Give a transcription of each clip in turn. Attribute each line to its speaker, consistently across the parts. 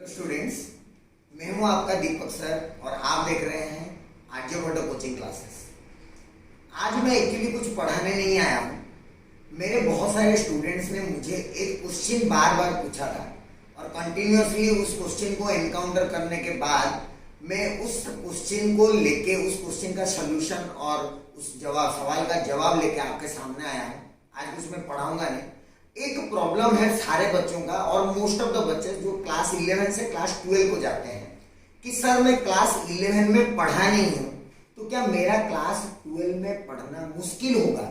Speaker 1: Hello students, मैं हूं आपका दीपक सर और आप देख रहे हैं आर्यभट्ट कोचिंग क्लासेस। आज मैं एक्चुअली कुछ पढ़ाने नहीं आया हूं। मेरे बहुत सारे स्टूडेंट्स ने मुझे एक क्वेश्चन बार बार पूछा था और कंटिन्यूअसली उस क्वेश्चन को एनकाउंटर करने के बाद मैं उस क्वेश्चन को लेके उस क्वेश्चन का सोल्यूशन और उस सवाल का जवाब लेके आपके सामने आया हूँ। आज कुछ मैं पढ़ाऊंगा नहीं। एक प्रॉब्लम है सारे बच्चों का और मोस्ट ऑफ द बच्चे जो क्लास 11 से क्लास 12 को जाते हैं कि सर मैं क्लास 11 में पढ़ा नहीं हूं, तो क्या मेरा क्लास 12 में पढ़ना मुश्किल होगा?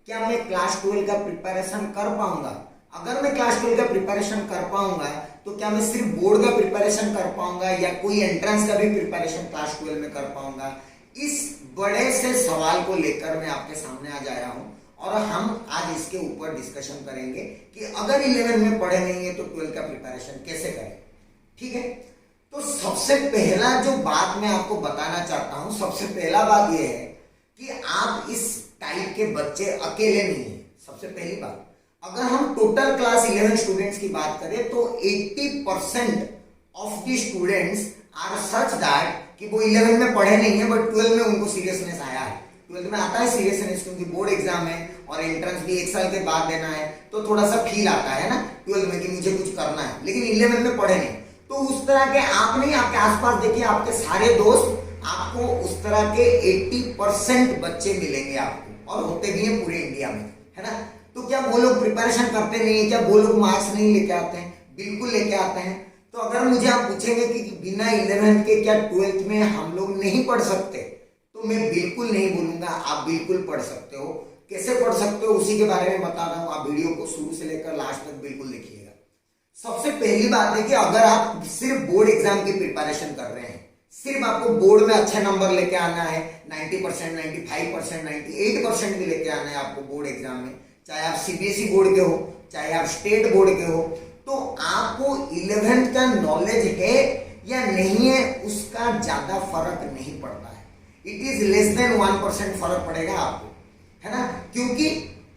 Speaker 1: क्या मैं क्लास 12 का प्रिपरेशन कर पाऊंगा? अगर मैं क्लास 12 का प्रिपरेशन कर पाऊंगा तो क्या मैं सिर्फ बोर्ड का प्रिपरेशन कर पाऊंगा या कोई एंट्रेंस का भी प्रिपरेशन क्लास 12 में कर पाऊंगा? इस बड़े से सवाल को लेकर मैं आपके सामने आज आया हूं और हम आज इसके ऊपर डिस्कशन करेंगे कि अगर 11 में पढ़े नहीं है तो 12 का प्रिपरेशन कैसे करें। ठीक है, तो सबसे पहला जो बात मैं आपको बताना चाहता हूं, सबसे पहला बात यह है कि आप इस टाइप के बच्चे अकेले नहीं हैं। सबसे पहली बात, अगर हम टोटल क्लास 11 स्टूडेंट्स की बात करें तो 80% of the students are such that कि वो 11 में पढ़े नहीं है बट 12 में उनको सीरियसनेस आया है। 12 में आता है सीरियसनेस क्योंकि बोर्ड एग्जाम है और एंट्रेंस भी 1 साल के बाद देना है, तो थोड़ा सा फील आता है ना 12 में कि मुझे कुछ करना है, लेकिन 11 में पढ़े नहीं। तो उस तरह के आप नहीं, आपके आसपास देखिए आपके सारे दोस्त, आपको उस तरह के 80% बच्चे मिलेंगे आपको, और होते भी हैं पूरे इंडिया में, है ना। तो क्या वो लोग प्रिपरेशन करते नहीं है? क्या वो लोग मार्क्स नहीं लेके आते हैं? बिल्कुल लेके आते हैं। तो अगर मुझे आप पूछेंगे कि बिना 11 के क्या 12th में हम लोग नहीं पढ़ सकते, तो मैं बिल्कुल नहीं बोलूंगा, आप बिल्कुल पढ़ सकते हो। कैसे पढ़ सकते हो उसी के बारे में बता रहा हूं। आप वीडियो को शुरू से लेकर लास्ट तक बिल्कुल देखिएगा। सबसे पहली बात है कि अगर आप सिर्फ बोर्ड एग्जाम की प्रिपरेशन कर रहे हैं, सिर्फ आपको बोर्ड में अच्छे नंबर लेके आना है, 90%, 95%, 98% भी लेके आना है आपको बोर्ड एग्जाम में, चाहे आप सीबीएसई बोर्ड के हो चाहे आप स्टेट बोर्ड के हो, तो आपको 11th का नॉलेज है या नहीं है उसका ज्यादा फर्क नहीं पड़ता है। इट इज लेस देन 1% फर्क पड़ेगा आपको, है ना। क्योंकि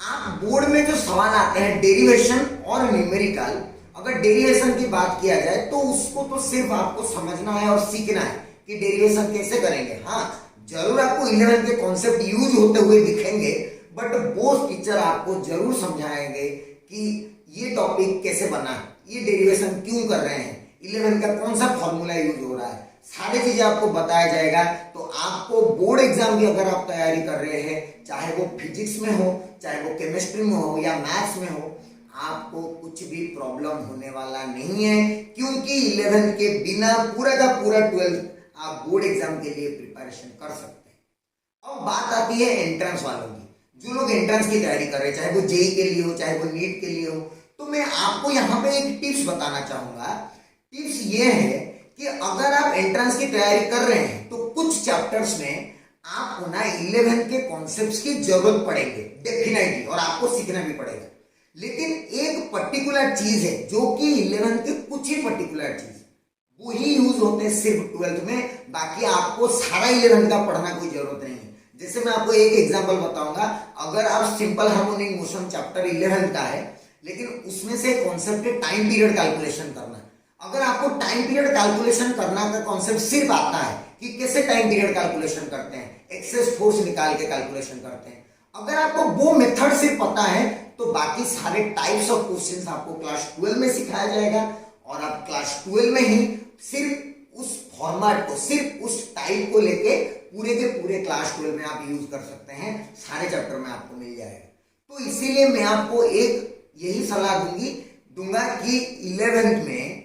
Speaker 1: आप बोर्ड में जो सवाल आते हैं डेरिवेशन और न्यूमेरिकल, अगर डेरिवेशन की बात किया जाए तो उसको तो सिर्फ आपको समझना है और सीखना है कि डेरिवेशन कैसे करेंगे। हाँ, जरूर आपको 11 के कॉन्सेप्ट यूज होते हुए दिखेंगे, बट वो टीचर आपको जरूर समझाएंगे कि ये टॉपिक कैसे बना है, ये डेरिवेशन क्यों कर रहे हैं, 11 का कौन सा फॉर्मूला यूज हो रहा है, सारी चीजें आपको बताया जाएगा। तो आपको बोर्ड एग्जाम की अगर आप तैयारी कर रहे हैं, चाहे वो फिजिक्स में हो, चाहे वो केमिस्ट्री में हो या मैथ्स में हो, आपको कुछ भी प्रॉब्लम होने वाला नहीं है, क्योंकि 11 के बिना पूरा का पूरा 12 आप बोर्ड एग्जाम के लिए प्रिपरेशन कर सकते हैं। अब बात आती है एंट्रेंस वालों की। जो लोग एंट्रेंस की तैयारी कर रहे हैं, चाहे वो जेई के लिए हो चाहे वो नीट के लिए हो, तो मैं आपको यहाँ पे एक टिप्स बताना चाहूंगा। टिप्स ये है कि अगर आप एंट्रेंस की तैयारी कर रहे हैं तो कुछ चैप्टर्स में आपको ना 11 के कॉन्सेप्ट्स की जरूरत पड़ेगी डेफिनेटली, और आपको सीखना भी पड़ेगा। लेकिन एक पर्टिकुलर चीज है जो कि 11 के कुछ ही पर्टिकुलर चीज वो ही यूज होते हैं सिर्फ 12th में, बाकी आपको सारा 11 का पढ़ना कोई जरूरत नहीं है। जैसे मैं आपको एक एग्जांपल बताऊंगा, अगर आप सिंपल हार्मोनिक मोशन चैप्टर 11 का है, लेकिन उसमें से कॉन्सेप्ट है टाइम पीरियड कैलकुलेशन करना। अगर आपको टाइम पीरियड कैलकुलेशन करना का कॉन्सेप्ट सिर्फ आता है कि कैसे टाइम पीरियड कैलकुलेशन करते हैं, एक्सेस फोर्स निकाल के कैलकुलेशन करते हैं, अगर आपको वो मेथड सिर्फ पता है तो बाकी सारे टाइप्स ऑफ क्वेश्चंस आपको क्लास 12 में सिखाया जाएगा, और आप क्लास 12 में ही सिर्फ उस फॉर्मेट को, सिर्फ उस टाइप को लेके पूरे के पूरे क्लास 12 में आप यूज कर सकते हैं, सारे चैप्टर में आपको मिल जाएगा। तो इसीलिए मैं आपको एक यही सलाह दूंगा कि 11th में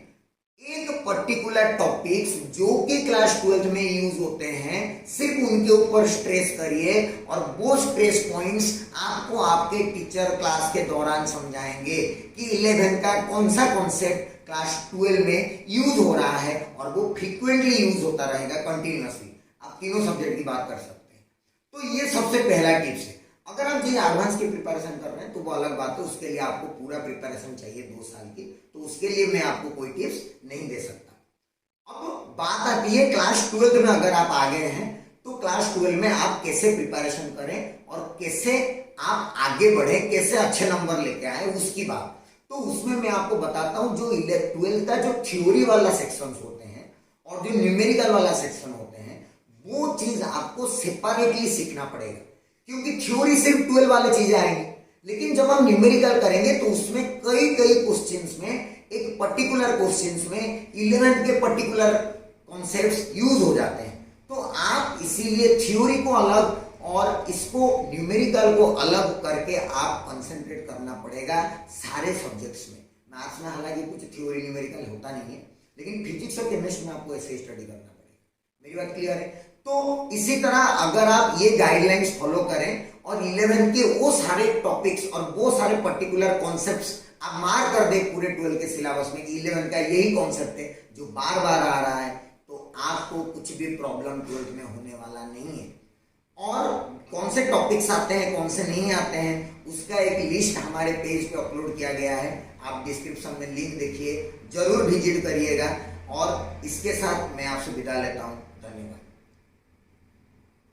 Speaker 1: एक पर्टिकुलर टॉपिक्स जो कि क्लास 12 में यूज होते हैं, सिर्फ उनके ऊपर स्ट्रेस करिए, और वो स्ट्रेस पॉइंट्स आपको आपके टीचर क्लास के दौरान समझाएंगे कि 11 का कौन सा कॉन्सेप्ट क्लास 12 में यूज हो रहा है, और वो फ्रीक्वेंटली यूज होता रहेगा कंटिन्यूअसली। आप तीनों सब्जेक्ट की बात कर सकते हैं। तो ये सबसे पहला टिप्स है। अगर आप जी एडवांस की प्रिपरेशन कर रहे हैं तो वो अलग बात है, उसके लिए आपको पूरा प्रिपरेशन चाहिए 2 साल की, तो उसके लिए मैं आपको कोई टिप्स नहीं दे सकता। अब बात आती है क्लास 12 में अगर आप आ गए हैं तो क्लास 12 में आप कैसे प्रिपरेशन करें और कैसे आप आगे बढ़े, कैसे अच्छे नंबर लेके आए, उसकी बात। तो उसमें मैं आपको बताता हूं जो 12th का जो थ्योरी वाला सेक्शन होते हैं और जो न्यूमेरिकल वाला सेक्शन होते हैं, वो चीज आपको सेपरेटली सीखना पड़ेगा, क्योंकि थ्योरी सिर्फ 12 वाले चीजें आएंगी, लेकिन जब हम न्यूमेरिकल करेंगे तो उसमें कई क्वेश्चंस में, एक पर्टिकुलर क्वेश्चंस में 11th के पर्टिकुलर कॉन्सेप्ट्स यूज हो जाते हैं। तो आप इसीलिए थ्योरी को अलग और इसको न्यूमेरिकल को अलग करके आप कंसंट्रेट करना पड़ेगा सारे सब्जेक्ट्स में। मैथ्स में हालांकि कुछ थ्योरी न्यूमेरिकल होता नहीं है, लेकिन फिजिक्स और केमिस्ट्री में आपको ऐसे स्टडी करना पड़ेगा। मेरी बात क्लियर है? तो इसी तरह अगर आप ये गाइडलाइंस फॉलो करें और 11th के वो सारे टॉपिक्स और वो सारे पर्टिकुलर कॉन्सेप्ट्स आप मार कर दे पूरे 12 के सिलेबस में कि 11 का यही कॉन्सेप्ट है जो बार बार आ रहा है, तो आपको कुछ भी प्रॉब्लम 12th में होने वाला नहीं है। और कौन से टॉपिक्स आते हैं, कौन से नहीं आते हैं, उसका एक लिस्ट हमारे पेज पे अपलोड किया गया है। आप डिस्क्रिप्शन में लिंक देखिए, जरूर विजिट करिएगा। और इसके साथ मैं आपसे विदा लेता हूँ। धन्यवाद।